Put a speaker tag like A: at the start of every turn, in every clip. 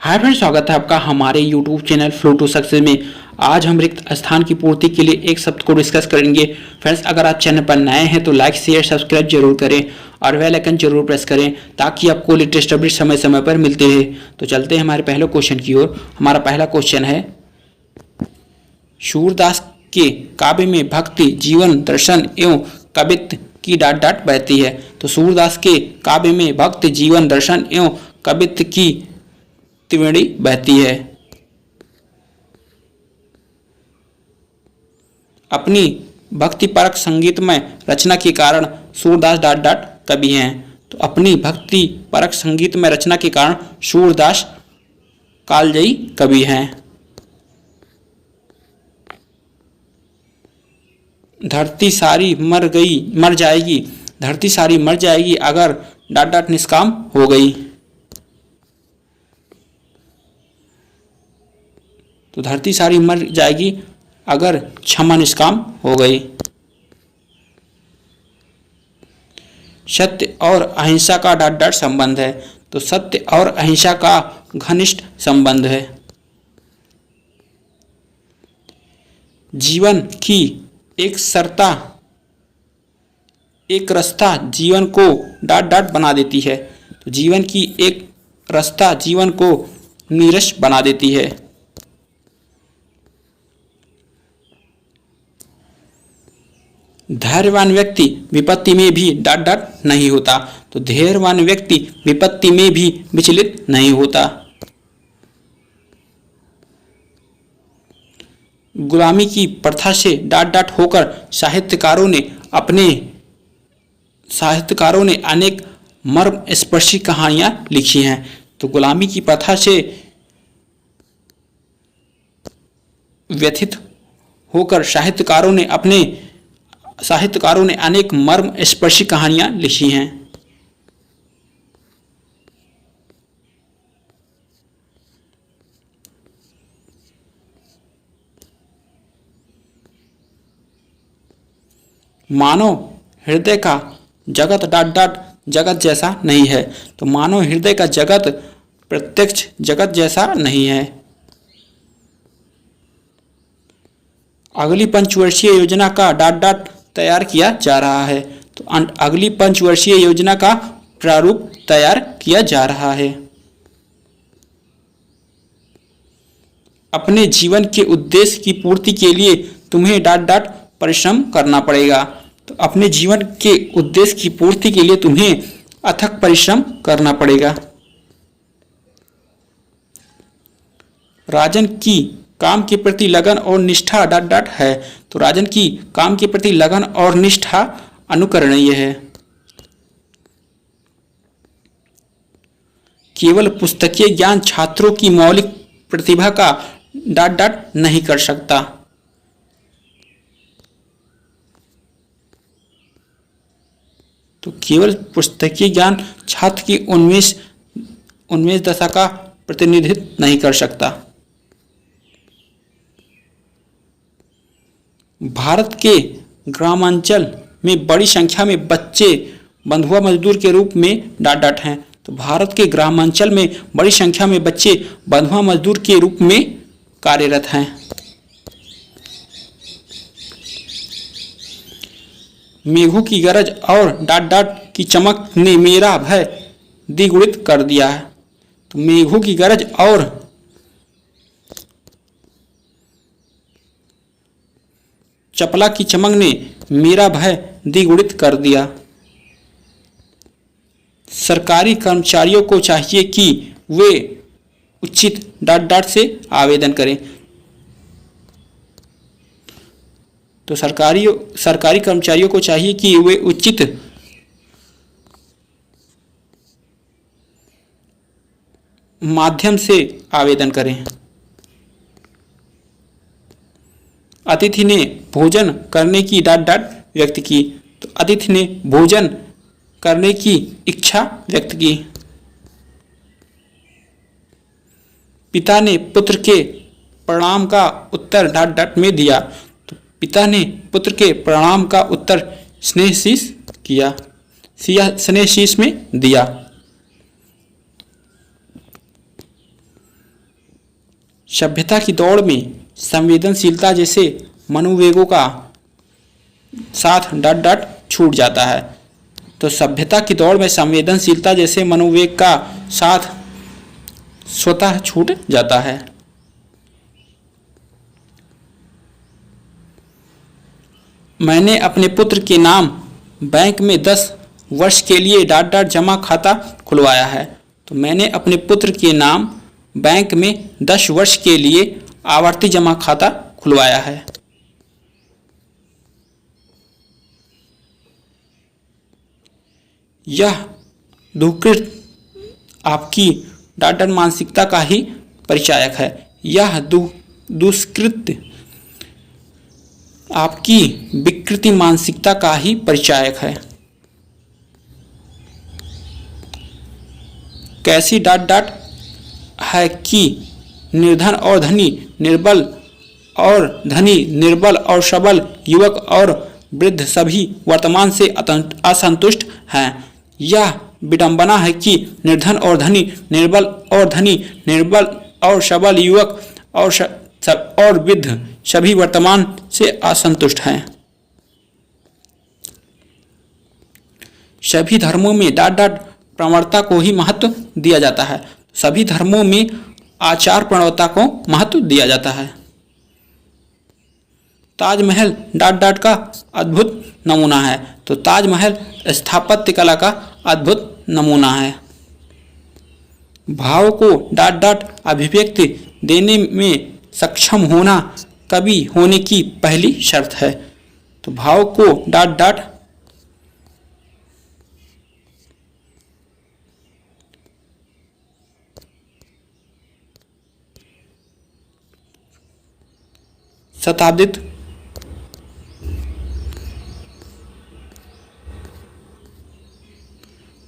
A: Hi friends, स्वागत है आपका हमारे YouTube channel flow to success में। आज हम रिक्त स्थान की पूर्ति के लिए एक शब्द को डिस्कस करेंगे। फ्रेंड्स, अगर आप चैनल पर नए हैं तो लाइक शेयर सब्सक्राइब जरूर करें और बेल आइकन जरूर प्रेस करें ताकि आपको लेटेस्ट अपडेट समय समय पर मिलते रहे। तो चलते हैं हमारे पहले क्वेश्चन की ओर। हमारा पहला क्वेश्चन है, सूरदास के काव्य में भक्ति, जीवन, दर्शन एवं कवित्व की डाट डाट बहती है। तो सूरदास के काव्य में भक्ति, जीवन, दर्शन एवं कवित्व की त्रिवेणी बहती है। अपनी भक्ति परक संगीतमय रचना के कारण सूरदास डाट डाट कवि हैं। तो अपनी भक्ति परक संगीतमय रचना के कारण सूरदास कालजयी कवि हैं। धरती सारी मर जाएगी, धरती सारी मर जाएगी अगर डाट डाट निष्काम हो गई। तो धरती सारी मर जाएगी अगर क्षमा निष्काम हो गई। सत्य और अहिंसा का डाट डाट संबंध है। तो सत्य और अहिंसा का घनिष्ठ संबंध है। जीवन की एक रास्ता जीवन को डाट डाट बना देती है। तो जीवन की एक रास्ता जीवन को नीरस बना देती है। धैर्यवान व्यक्ति विपत्ति में भी डाट डाट नहीं होता। तो धैर्यवान व्यक्ति विपत्ति में भी विचलित नहीं होता। गुलामी की प्रथा से डाट डाट होकर साहित्यकारों ने अनेक मर्म स्पर्शी कहानियां लिखी हैं। तो गुलामी की प्रथा से व्यथित होकर साहित्यकारों ने अनेक मर्म स्पर्शी कहानियां लिखी हैं। मानव हृदय का जगत डाट डाट जगत जैसा नहीं है। तो मानव हृदय का जगत प्रत्यक्ष जगत जैसा नहीं है। अगली पंचवर्षीय योजना का डाट डाट तैयार किया जा रहा है। तो अगली पंचवर्षीय योजना का प्रारूप तैयार किया जा रहा है। अपने जीवन के उद्देश्य की पूर्ति के लिए तुम्हें डाट डाट परिश्रम करना पड़ेगा। तो अपने जीवन के उद्देश्य की पूर्ति के लिए तुम्हें अथक परिश्रम करना पड़ेगा। राजन की काम के प्रति लगन और निष्ठा डाट डाट है। तो राजन की काम के प्रति लगन और निष्ठा अनुकरणीय है। केवल पुस्तकीय ज्ञान छात्रों की मौलिक प्रतिभा का डाट डाट नहीं कर सकता। तो केवल पुस्तकीय ज्ञान छात्र की उन्मेष दशा का प्रतिनिधित्व नहीं कर सकता। भारत के ग्रामांचल में बड़ी संख्या में बच्चे बंधुआ मजदूर के रूप में डाट डाट हैं। तो भारत के ग्रामांचल में बड़ी संख्या में बच्चे बंधुआ मजदूर के रूप में कार्यरत हैं। मेघों की गरज और डाट डाट की चमक ने मेरा भय द्विगुणित कर दिया है। तो मेघों की गरज और चपला की चमक ने मेरा भय द्विगुणित कर दिया। सरकारी कर्मचारियों को चाहिए कि वे उचित डाट डाट से आवेदन करें। तो सरकारी कर्मचारियों को चाहिए कि वे उचित माध्यम से आवेदन करें। अतिथि ने भोजन करने की डाट डाट व्यक्त की। तो अतिथि ने भोजन करने की इच्छा व्यक्त की। पिता ने पुत्र के प्रणाम का उत्तर डाट डाट में दिया। तो पिता ने पुत्र के प्रणाम का उत्तर स्नेह शीश में दिया। सभ्यता की दौड़ में संवेदनशीलता जैसे मनोवेगों का साथ डॉट डॉट छूट जाता है। तो सभ्यता की दौड़ में संवेदनशीलता जैसे मनोवेग का साथ स्वतः छूट जाता है। मैंने अपने पुत्र के नाम बैंक में 10 वर्ष के लिए डॉट डॉट जमा खाता खुलवाया है। तो मैंने अपने पुत्र के नाम बैंक में 10 वर्ष के लिए आवर्ती जमा खाता खुलवाया है। यह दुष्कृत आपकी डॉट डॉट मानसिकता का ही परिचायक है। यह दुष्कृत आपकी विकृति मानसिकता का ही परिचायक है। कैसी डॉट डॉट है कि निर्धन और धनी, निर्बल और धनी, निर्बल और सबल, युवक और वृद्ध सभी वर्तमान से असंतुष्ट हैं। यह विडंबना है कि निर्धन और धनी, निर्बल और धनी, निर्बल और सबल, युवक और वृद्ध सभी वर्तमान से असंतुष्ट हैं। सभी धर्मों में डॉट डॉट प्रवणता को ही महत्व दिया जाता है। सभी धर्मों में आचार प्रवणता को महत्व दिया जाता है। ताजमहल डॉट डॉट का अद्भुत नमूना है। तो ताजमहल स्थापत्य कला का अद्भुत नमूना है। भाव को डॉट डॉट अभिव्यक्ति देने में सक्षम होना कवि होने की पहली शर्त है। तो भाव को डॉट डॉट शताब्दित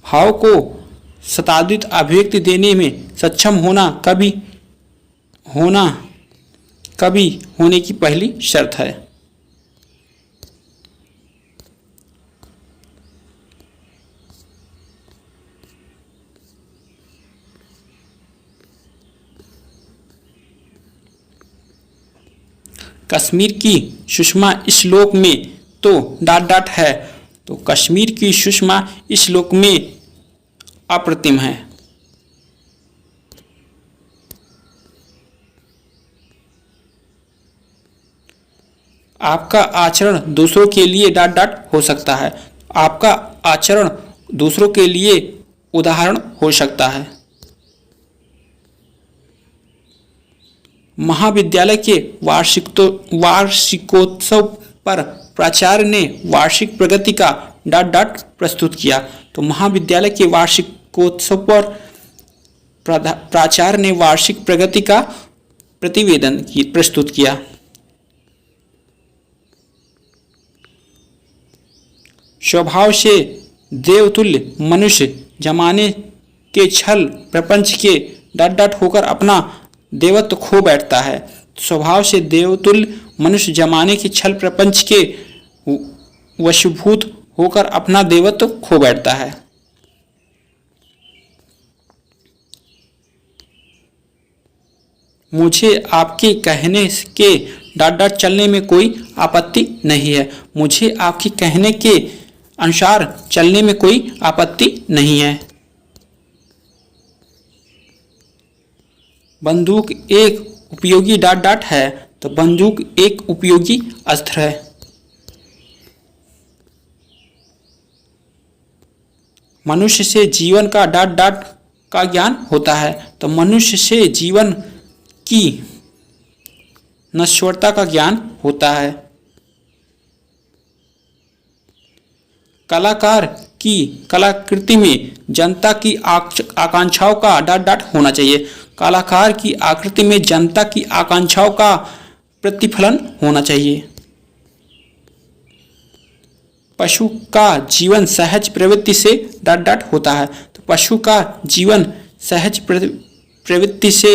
A: भाव को शताब्दित अभिव्यक्ति देने में सक्षम होना कवि होने की पहली शर्त है। कश्मीर की सुषमा इस श्लोक में तो डॉट डॉट है। तो कश्मीर की सुषमा इस श्लोक में अप्रतिम है। आपका आचरण दूसरों के लिए डॉट डॉट हो सकता है। आपका आचरण दूसरों के लिए उदाहरण हो सकता है। महाविद्यालय के वार्षिकोत्सव पर प्राचार्य ने वार्षिक प्रगति का डॉट डॉट प्रस्तुत किया। तो महाविद्यालय के वार्षिकोत्सव पर प्राचार्य ने वार्षिक प्रगति का प्रतिवेदन प्रस्तुत किया। स्वभाव से देवतुल्य मनुष्य जमाने के छल प्रपंच के डॉट डॉट होकर अपना देवत्व खो बैठता है। स्वभाव से देवतुल्य मनुष्य जमाने के छल प्रपंच के वशीभूत होकर अपना देवत्व खो बैठता है। मुझे आपके कहने के डॉट डॉट चलने में कोई आपत्ति नहीं है। मुझे आपके कहने के अनुसार चलने में कोई आपत्ति नहीं है। बंदूक एक उपयोगी डॉट डॉट है। तो बंदूक एक उपयोगी अस्त्र है। मनुष्य से जीवन का डॉट डॉट का ज्ञान होता है। तो मनुष्य से जीवन की नश्वरता का ज्ञान होता है। कलाकार की कलाकृति में जनता की आकांक्षाओं का डॉट डॉट होना चाहिए। कलाकार की आकृति में जनता की आकांक्षाओं का प्रतिफलन होना चाहिए। पशु का जीवन सहज प्रवृत्ति से डॉट डॉट होता है। तो पशु का जीवन सहज प्रवृत्ति से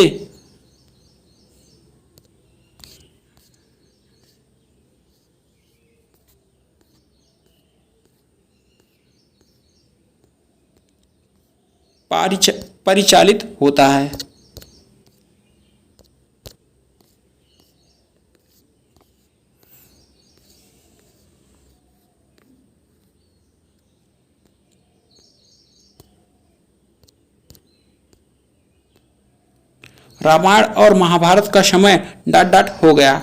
A: परिचालित होता है। रामायण और महाभारत का समय डॉट डॉट हो गया,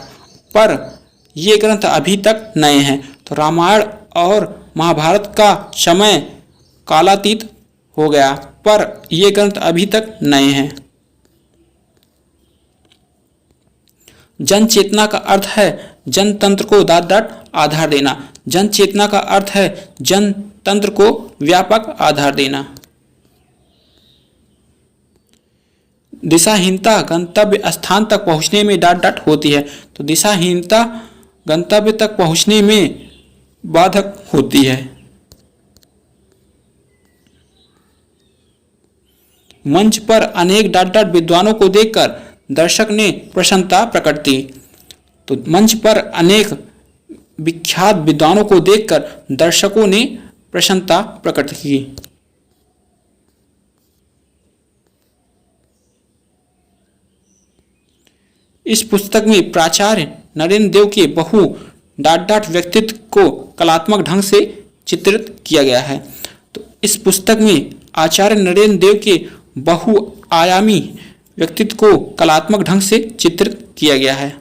A: पर ये ग्रंथ अभी तक नए हैं। तो रामायण और महाभारत का समय कालातीत हो गया, पर ये ग्रंथ अभी तक नए हैं। जन चेतना का अर्थ है जनतंत्र को डॉट डॉट आधार देना। जन चेतना का अर्थ है जनतंत्र को व्यापक आधार देना। दिशाहीनता गंतव्य स्थान तक पहुंचने में डॉट डॉट होती है। तो दिशाहीनता गंतव्य तक पहुंचने में बाधक होती है। मंच पर अनेक डॉट डॉट विद्वानों को देखकर दर्शक ने प्रसन्नता प्रकट की। तो मंच पर अनेक विख्यात विद्वानों को देखकर दर्शकों ने प्रसन्नता प्रकट की। इस पुस्तक में प्राचार्य नरेंद्र देव के बहु डॉट डॉट व्यक्तित्व को कलात्मक ढंग से चित्रित किया गया है। तो इस पुस्तक में आचार्य नरेंद्र देव के बहुआयामी व्यक्तित्व को कलात्मक ढंग से चित्रित किया गया है।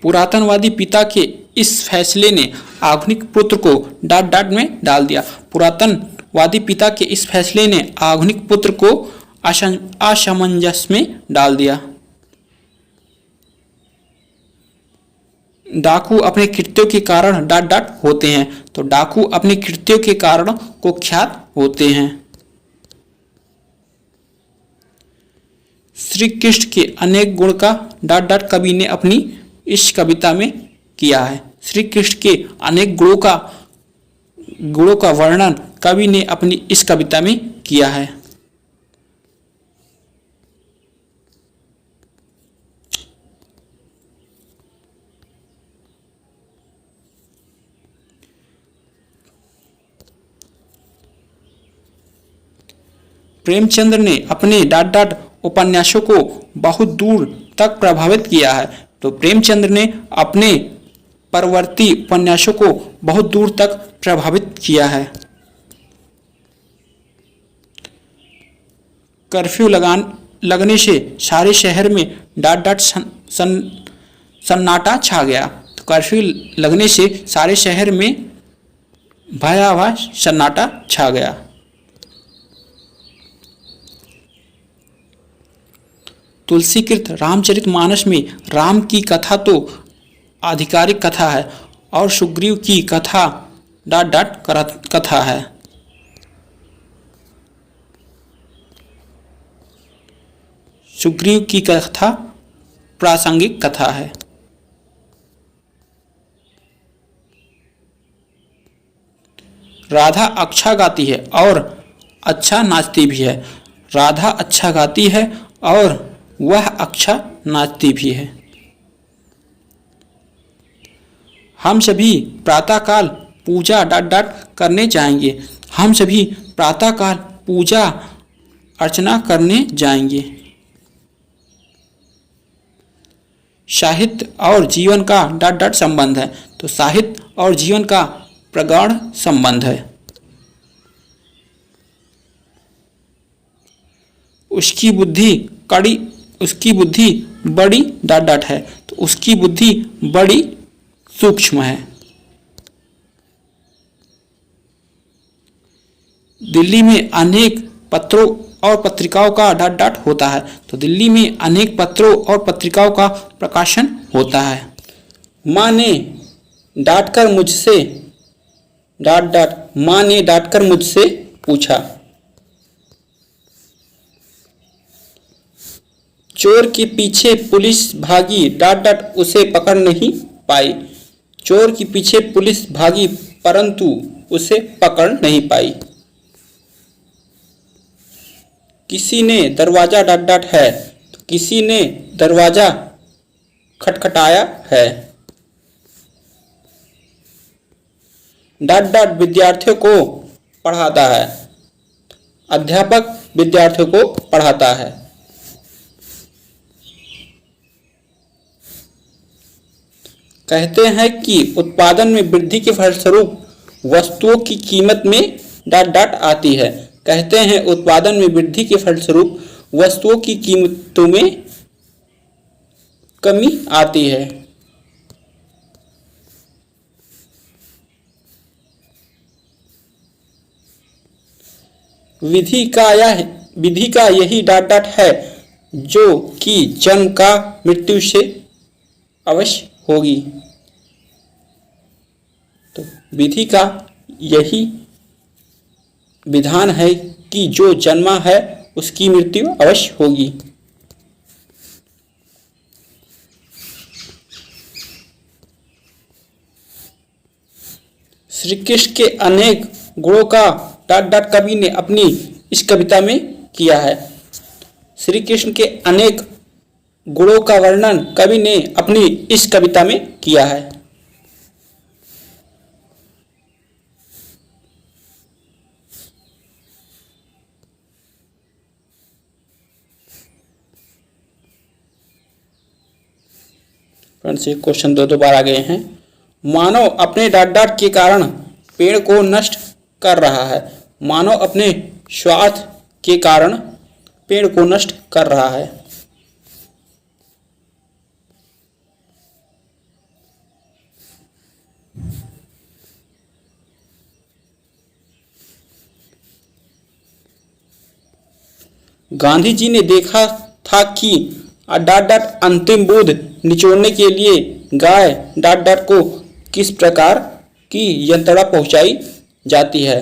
A: पुरातनवादी पिता के इस फैसले ने आधुनिक पुत्र को डॉट डॉट में डाल दिया। पुरातनवादी पिता के इस फैसले ने आधुनिक पुत्र को असमंजस में डाल दिया। डाकू अपने कृत्यों के कारण डॉट डॉट होते हैं। तो डाकू अपने कृत्यों के कारण कुख्यात होते हैं। श्री कृष्ण के अनेक गुण का डॉट डॉट कवि ने अपनी इस कविता में किया है। श्री कृष्ण के अनेक गुणों का वर्णन कवि ने अपनी इस कविता में किया है। प्रेमचंद्र ने अपने डॉट डॉट उपन्यासों को बहुत दूर तक प्रभावित किया है। तो प्रेमचंद्र ने अपने परवर्ती उपन्यासों को बहुत दूर तक प्रभावित किया है। कर्फ्यू लगने से सारे शहर में डॉट डॉट सन्नाटा छा गया। तो कर्फ्यू लगने से सारे शहर में भयावह सन्नाटा छा गया। तुलसीकृत रामचरितमानस में राम की कथा तो आधिकारिक कथा है और सुग्रीव की कथा डॉट डॉट कथा है। सुग्रीव की कथा प्रासंगिक कथा है। राधा अच्छा गाती है और अच्छा नाचती भी है। राधा अच्छा गाती है और वह अच्छा नाचती भी है। हम सभी प्रातःकाल पूजा डॉट डॉट करने जाएंगे। हम सभी प्रातःकाल पूजा अर्चना करने जाएंगे। साहित्य और जीवन का डॉट डॉट संबंध है। तो साहित्य और जीवन का प्रगाढ़ संबंध है। उसकी बुद्धि बड़ी डॉट डॉट है। तो उसकी बुद्धि बड़ी सूक्ष्म है। दिल्ली में अनेक पत्रों और पत्रिकाओं का डॉट डॉट होता है। तो दिल्ली में अनेक पत्रों और पत्रिकाओं का प्रकाशन होता है। माँ ने डांटकर मुझसे पूछा, चोर के पीछे पुलिस भागी डॉट डॉट उसे पकड़ नहीं पाई। चोर के पीछे पुलिस भागी परंतु उसे पकड़ नहीं पाई। किसी ने दरवाजा डॉट डॉट है। तो किसी ने दरवाजा खटखटाया है। डॉट डॉट विद्यार्थियों को पढ़ाता है। अध्यापक विद्यार्थियों को पढ़ाता है। कहते हैं कि उत्पादन में वृद्धि के फलस्वरूप वस्तुओं की कीमत में डॉट डॉट आती है। कहते हैं उत्पादन में वृद्धि के फलस्वरूप वस्तुओं की कीमतों में कमी आती है। विधि का यही डाट है जो कि जन्म का मृत्यु से अवश्य होगी। तो विधि का यही विधान है कि जो जन्मा है उसकी मृत्यु अवश्य होगी। श्री कृष्ण के अनेक गुणों का डाट कवि ने अपनी इस कविता में किया है। श्री कृष्ण के अनेक गुणों का वर्णन कवि ने अपनी इस कविता में किया है। फ्रेंड्स, ये क्वेश्चन दो बार आ गए हैं। मानव अपने डाट के कारण पेड़ को नष्ट कर रहा है। मानव अपने स्वार्थ के कारण पेड़ को नष्ट कर रहा है। गांधी जी ने देखा था कि डाट अंतिम बोध निचोड़ने के लिए गाय डाट को किस प्रकार की यंत्रणा पहुंचाई जाती है,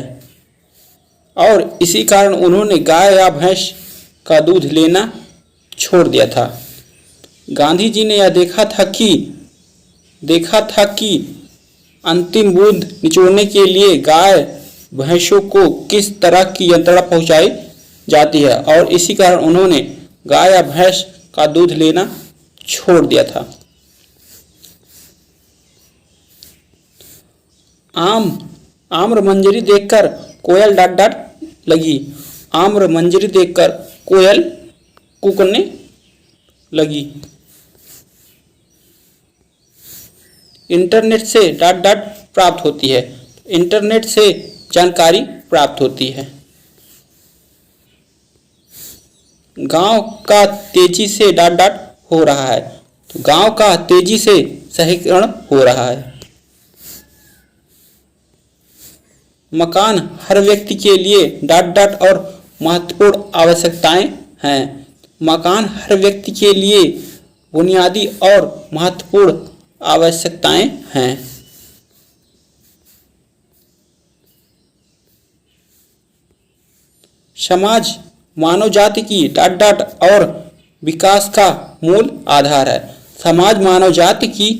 A: और इसी कारण उन्होंने गाय या भैंस का दूध लेना छोड़ दिया था। गांधी जी ने यह देखा था कि अंतिम बोध निचोड़ने के लिए गाय भैंसों को किस तरह की यंत्रणा पहुंचाई जाती है, और इसी कारण उन्होंने गाय या भैंस का दूध लेना छोड़ दिया था। आम्र मंजरी देखकर कोयल डाट लगी। आम्र मंजरी देखकर कोयल कूकने लगी। इंटरनेट से डाट प्राप्त होती है। इंटरनेट से जानकारी प्राप्त होती है। गांव का तेजी से डाट हो रहा है। तो गांव का तेजी से शहरीकरण हो रहा है। मकान हर व्यक्ति के लिए डाट और महत्वपूर्ण आवश्यकताएं हैं। मकान हर व्यक्ति के लिए बुनियादी और महत्वपूर्ण आवश्यकताएं हैं। समाज मानव जाति की डाट और विकास का मूल आधार है। समाज मानव जाति की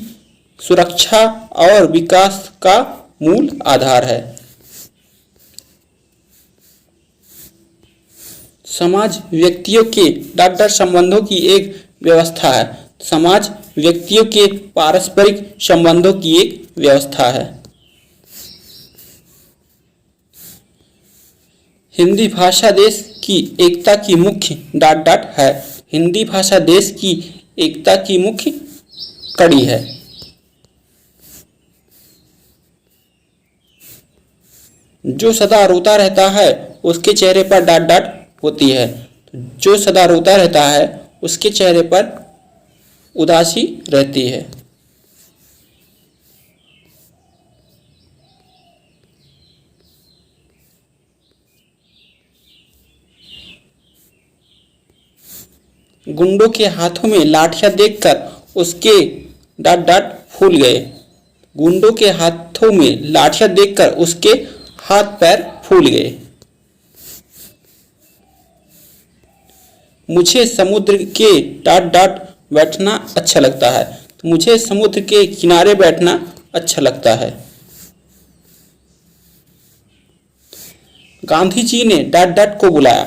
A: सुरक्षा और विकास का मूल आधार है। समाज व्यक्तियों के डाट संबंधों की एक व्यवस्था है। समाज व्यक्तियों के पारस्परिक संबंधों की एक व्यवस्था है। हिंदी भाषा देश की एकता की मुख्य डाट है। हिंदी भाषा देश की एकता की मुख्य कड़ी है। जो सदा रोता रहता है उसके चेहरे पर डाट होती है। जो सदा रोता रहता है उसके चेहरे पर उदासी रहती है। गुंडों के हाथों में लाठियां देखकर उसके डाट फूल गए। गुंडों के हाथों में लाठियां देखकर उसके हाथ पैर फूल गए। मुझे समुद्र के डाट बैठना अच्छा लगता है। तो मुझे समुद्र के किनारे बैठना अच्छा लगता है। गांधी जी ने डाट को बुलाया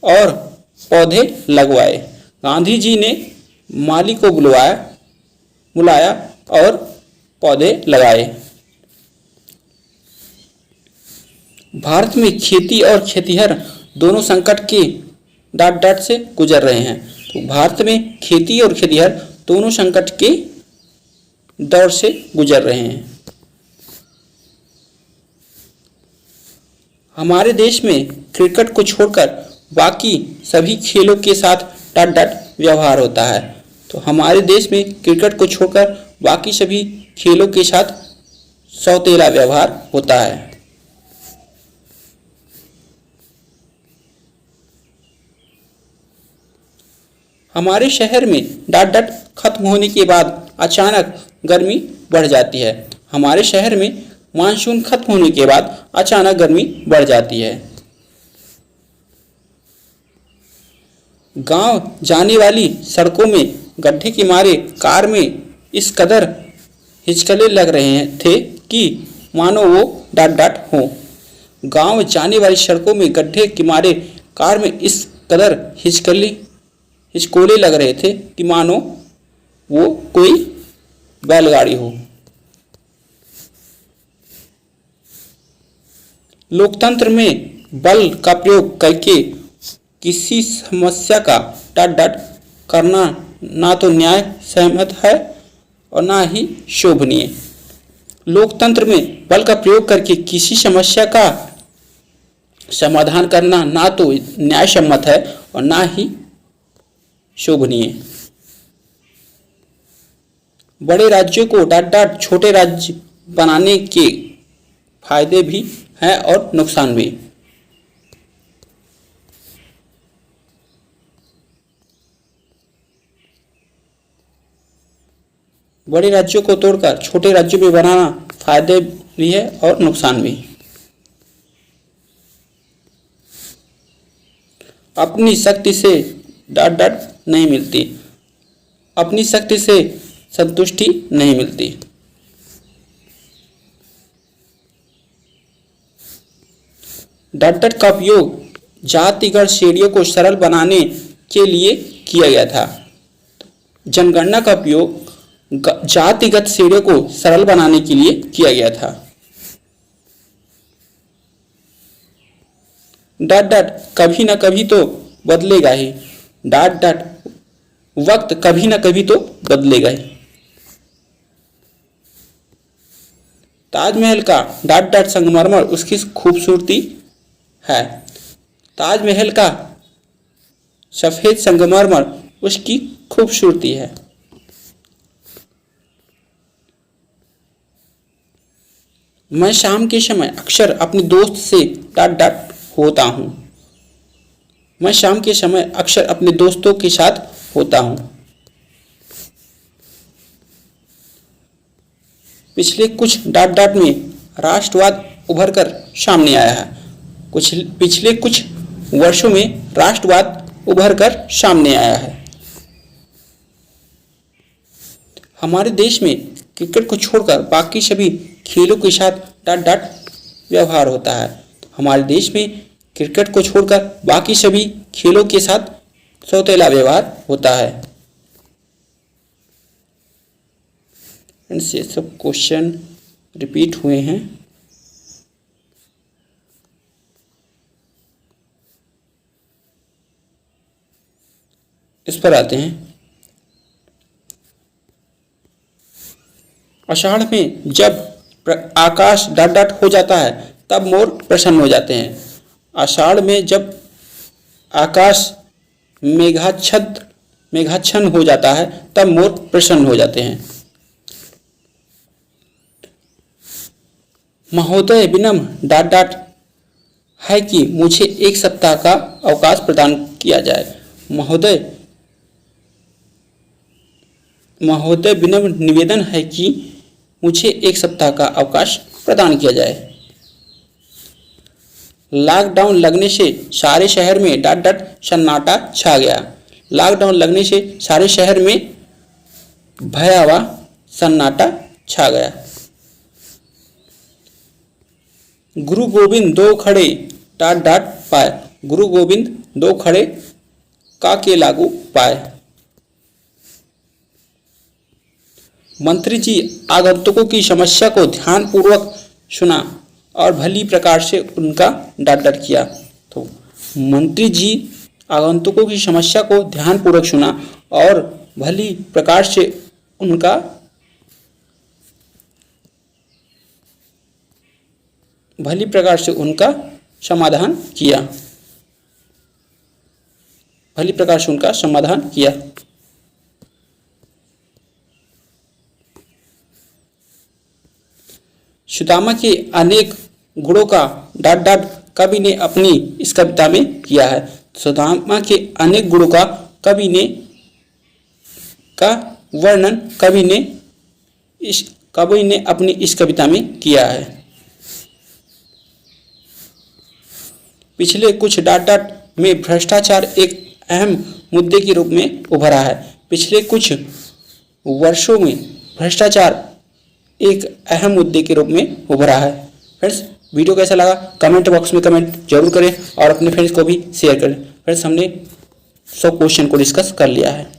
A: और पौधे लगवाए। गांधी जी ने माली को बुलाया और पौधे लगाए। भारत में खेती और खेतिहर दोनों संकट के डाट से गुजर रहे हैं। तो भारत में खेती और खेतिहर दोनों संकट के दौर से गुजर रहे हैं। हमारे देश में क्रिकेट को छोड़कर बाकी सभी खेलों के साथ डट डट व्यवहार होता है। तो हमारे देश में क्रिकेट को छोड़कर बाकी सभी खेलों के साथ सौतेला व्यवहार होता है। हमारे शहर में डट डट खत्म होने के बाद अचानक गर्मी बढ़ जाती है। हमारे शहर में मानसून खत्म होने के बाद अचानक गर्मी बढ़ जाती है। गांव जाने वाली सड़कों में गड्ढे के मारे कार में इस कदर हिचकले लग रहे थे कि मानो वो डट डट हो। गांव जाने वाली सड़कों में गड्ढे के मारे कार में इस कदर हिचकोले लग रहे थे कि मानो वो कोई बैलगाड़ी हो। लोकतंत्र में बल का प्रयोग करके किसी समस्या का डट डट करना ना तो न्याय सहमत है और ना ही शोभनीय। लोकतंत्र में बल का प्रयोग करके किसी समस्या का समाधान करना ना तो न्याय सम्मत है और ना ही शोभनीय। बड़े राज्यों को डट डट छोटे राज्य बनाने के फायदे भी हैं और नुकसान भी। बड़े राज्यों को तोड़कर छोटे राज्यों में बनाना फायदे भी है और नुकसान भी। अपनी शक्ति से डट डट नहीं मिलती, अपनी शक्ति से संतुष्टि नहीं मिलती। डट डट का उपयोग जातिगत श्रेणियों को सरल बनाने के लिए किया गया था। जनगणना का उपयोग जातिगत श्रेणियों को सरल बनाने के लिए किया गया था। डट डट कभी न कभी तो बदलेगा ही, डट डट वक्त कभी न कभी तो बदलेगा ही। ताजमहल का डट डट संगमरमर उसकी खूबसूरती है। ताजमहल का सफेद संगमरमर उसकी खूबसूरती है। मैं शाम के समय अक्सर अपने दोस्त से डट डट होता हूँ। मैं शाम के समय अक्सर अपने दोस्तों के साथ होता हूँ। पिछले कुछ डट डट में राष्ट्रवाद उभर कर सामने आया है। पिछले कुछ वर्षों में राष्ट्रवाद उभर कर सामने आया है। हमारे देश में क्रिकेट को छोड़कर बाकी सभी खेलों के साथ डट डट व्यवहार होता है। हमारे देश में क्रिकेट को छोड़कर बाकी सभी खेलों के साथ सौतेला व्यवहार होता है। ये सब क्वेश्चन रिपीट हुए हैं। इस पर आते हैं। आषाढ़ में जब आकाश डट डट हो जाता है तब मोर प्रसन्न हो जाते हैं। आषाढ़ में जब आकाश मेघाच्छन्न हो जाता है तब मोर प्रसन्न हो जाते हैं। महोदय विनम्र डट डट है कि मुझे एक सप्ताह का अवकाश प्रदान किया जाए। महोदय विनम्र निवेदन है कि मुझे एक सप्ताह का अवकाश प्रदान किया जाए। लॉकडाउन लगने से सारे शहर में डट डट सन्नाटा छा गया। लॉकडाउन लगने से सारे शहर में भयावह सन्नाटा छा गया। गुरु गोविंद दो खड़े डट डट पाए। गुरु गोविंद दो खड़े काके लागू पाए। मंत्री जी आगंतुकों की समस्या को ध्यानपूर्वक सुना और भली प्रकार से उनका डट डट किया। तो मंत्री जी आगंतुकों की समस्या को ध्यानपूर्वक सुना और भली प्रकार से उनका समाधान किया। भली प्रकार से उनका समाधान किया। सुदामा के अनेक गुणों का डांट डांट कवि ने अपनी इस कविता में किया है। सुदामा के अनेक गुणों का वर्णन कवि ने अपनी इस कविता में किया है। पिछले कुछ डांट में भ्रष्टाचार एक अहम मुद्दे के रूप में उभरा है। पिछले कुछ वर्षों में भ्रष्टाचार एक अहम मुद्दे के रूप में उभरा है। फ्रेंड्स, वीडियो कैसा लगा कमेंट बॉक्स में कमेंट जरूर करें और अपने फ्रेंड्स को भी शेयर करें। फ्रेंड्स, हमने 100 क्वेश्चन को डिस्कस कर लिया है।